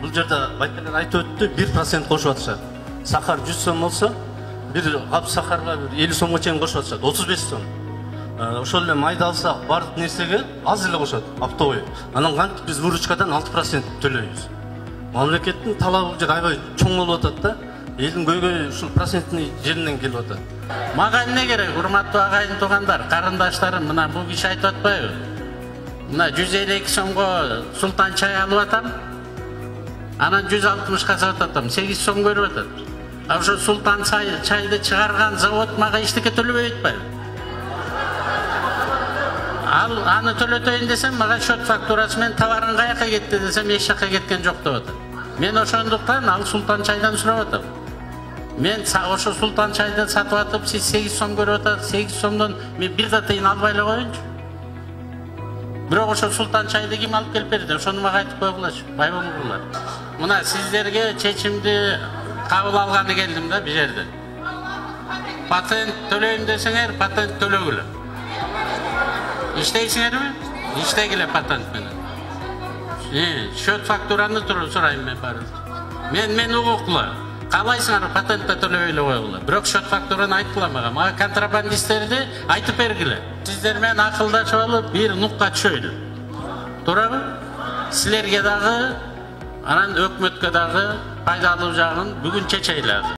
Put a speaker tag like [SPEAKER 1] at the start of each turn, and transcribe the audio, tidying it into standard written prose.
[SPEAKER 1] Бұл жерде байкерлер айтып өтті, 1% қосып атышады. Сахар 100 сом болса, бір қап сахарға 50 сомға чейін қосып атышады, 35 сом. Ошол эле майды алсак, бардык нерсеге аз эле кошот, оптовый. Анан кантип биз выручкадан 6% төлөйбүз. Мамлекеттин талабы бул жер аябай чоң болуп атат да, элдин көйгөй ушул проценттин жеринен келип атат.
[SPEAKER 2] Мага эмне керек, урматтуу агайын туугандар, карындаштарым, мына бул киши айтып атпайбы? Мына 152 сомго султан чай алып атам. Анан 160ка сатып атам, 8 сом көрүп атат. А ошо султан чайды чыгарган завод мага эчтеке төлөбөй атпайбы? Ал аны төлөтөйүн десем, мага счет фактурасы менен товарың каяка кетти десем, эч жакка кеткен жок деп атат. Мен ошондуктан ал султан чайдан сурап атам. Мен ошо султан чайды сатып атып, сиз 8 сом көрүп атат, 8 сомдон мен бир да тыйын албай эле коеюнчу. Бирок ошо султан чайды ким алып келип берди? Ошону мага айтып койгулачы, байбомурлар. Мына сиздерге чечимди кабыл алганы келдим да бул жерде. Патент төлөйм десеңер, патент төлөгүлө. İşteysinlermi? İştegile patent menен. Счет фактураны сурайм мен бары. Мен укуклуу. Калайсыңар патентте төлөбөй эле койгула. Бирок счет фактураны айткыла мага. Мага контрабандисттерди айтып бергиле. Сиздер менен акылдашып алып бир нукка түшөйлү. Туурабы? Силерге дагы, анан өкмөткө дагы пайдалуу жагын бүгүн чечейли.